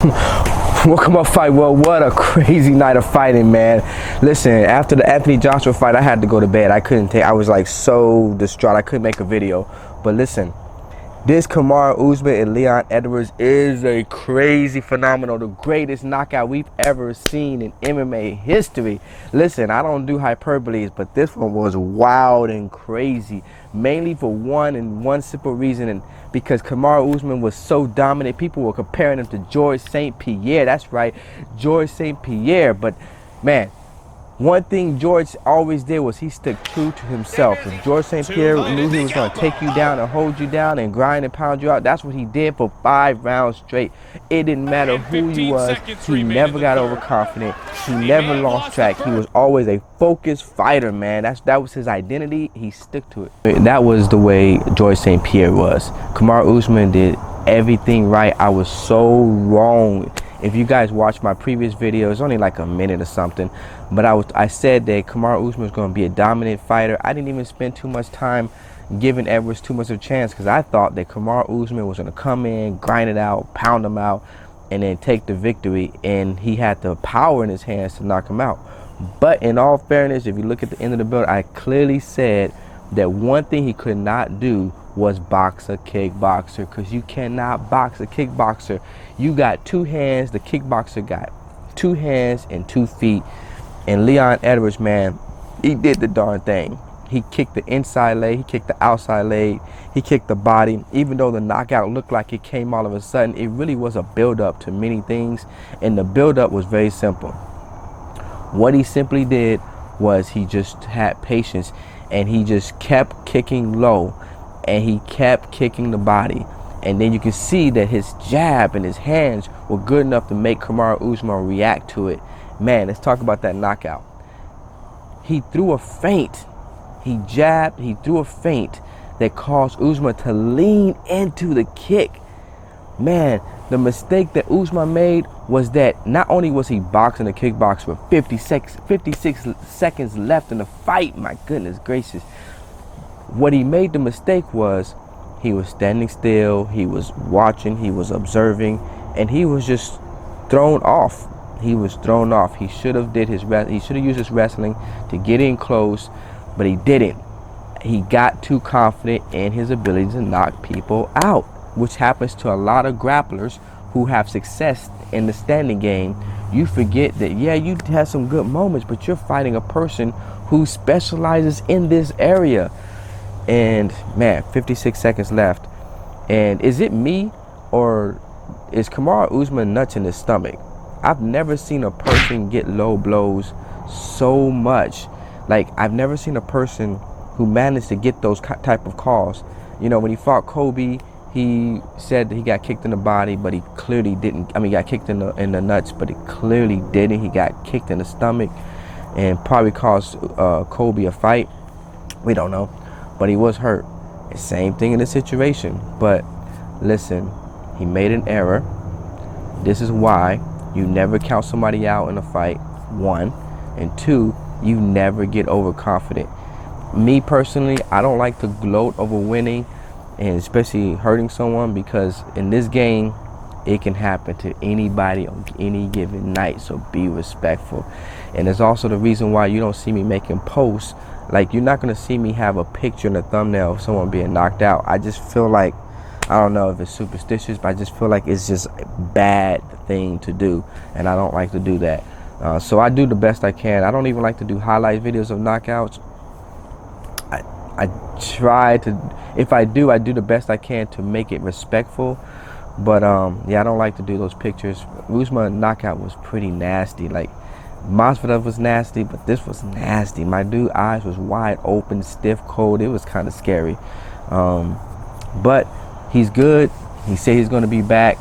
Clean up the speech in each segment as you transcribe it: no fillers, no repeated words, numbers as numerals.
Welcome up, fight world. What a crazy night of fighting, man. Listen, after the Anthony Joshua fight, I had to go to bed. I was like so distraught. I couldn't make a video. But listen, this Kamaru Usman and Leon Edwards is a crazy phenomenal, the greatest knockout we've ever seen in MMA history. Listen, I don't do hyperboles, but this one was wild and crazy, mainly for one simple reason, and because Kamaru Usman was so dominant. People were comparing him to George St. Pierre. That's right, George St. Pierre. But man, one thing George always did was he stuck true to himself. If George St. Pierre knew he was going to take you down and hold you down and grind and pound you out, that's what he did for 5 rounds straight. It didn't matter who he was. He never got overconfident. He never lost track. He was always a focused fighter, man. That was his identity. He stuck to it. That was the way George St. Pierre was. Kamaru Usman did everything right. I was so wrong. If you guys watch my previous video, it's only like a minute or something, but I said that Kamaru Usman was going to be a dominant fighter. I didn't even spend too much time giving Edwards too much of a chance, because I thought that Kamaru Usman was going to come in, grind it out, pound him out, and then take the victory, and he had the power in his hands to knock him out. But in all fairness, if you look at the end of the build, I clearly said that one thing he could not do was box a kickboxer, because you cannot box a kickboxer. You got 2 hands. The kickboxer got 2 hands and 2 feet. And Leon Edwards, man, he did the darn thing. He kicked the inside leg, he kicked the outside leg, he kicked the body. Even though the knockout looked like it came all of a sudden, it really was a build-up to many things, and the build-up was very simple. What he simply did was he just had patience, and he just kept kicking low, and he kept kicking the body. And then you can see that his jab and his hands were good enough to make Kamaru Usman react to it. Man, let's talk about that knockout. He threw a feint. He jabbed, he threw a feint that caused Usman to lean into the kick. Man, the mistake that Usman made was that not only was he boxing the kickboxer with 56 seconds left in the fight, my goodness gracious, what he made the mistake was he was standing still, he was watching, he was observing, and he was just thrown off. He was thrown off. He should have used his wrestling to get in close, but he didn't. He got too confident in his ability to knock people out, which happens to a lot of grapplers who have success in the standing game. You forget that, yeah, you have some good moments, but you're fighting a person who specializes in this area. And man, 56 seconds left. And is it me, or is Kamaru Usman nuts in his stomach? I've never seen a person get low blows so much. Like, I've never seen a person who managed to get those type of calls. You know, when he fought Kobe, he said that he got kicked in the body, but he clearly didn't. I mean, he got kicked in the nuts, but he clearly didn't. He got kicked in the stomach and probably caused Kobe a fight. We don't know. But he was hurt. Same thing in this situation. But listen, he made an error. This is why you never count somebody out in a fight, 1. And 2, you never get overconfident. Me personally, I don't like to gloat over winning, and especially hurting someone, because in this game, it can happen to anybody on any given night. So be respectful. And it's also the reason why you don't see me making posts. Like, you're not going to see me have a picture in the thumbnail of someone being knocked out. I just feel like, I don't know if it's superstitious, but I just feel like it's just a bad thing to do, and I don't like to do that. So I do the best I can. I don't even like to do highlight videos of knockouts. I try to, if I do the best I can to make it respectful. But yeah, I don't like to do those pictures. Usman knockout was pretty nasty. Like, Masvidal was nasty, but this was nasty. My dude's eyes was wide open, stiff, cold. It was kind of scary. But he's good. He said he's going to be back.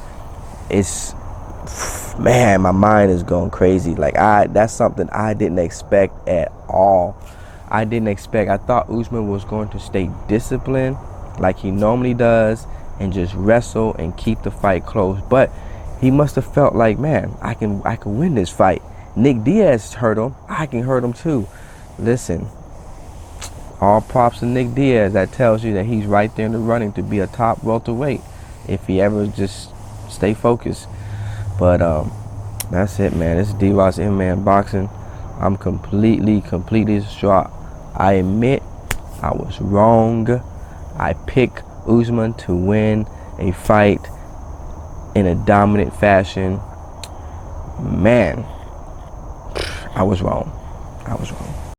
It's, man, my mind is going crazy. Like, that's something I didn't expect at all. I didn't expect. I thought Usman was going to stay disciplined like he normally does and just wrestle and keep the fight close. But he must have felt like, man, I can win this fight. Nick Diaz hurt him. I can hurt him too. Listen, all props to Nick Diaz. That tells you that he's right there in the running to be a top welterweight if he ever just stay focused. But that's it, man. This is DROD'S Man Boxing. I'm completely distraught. I admit I was wrong. I picked Usman to win a fight in a dominant fashion. Man, I was wrong.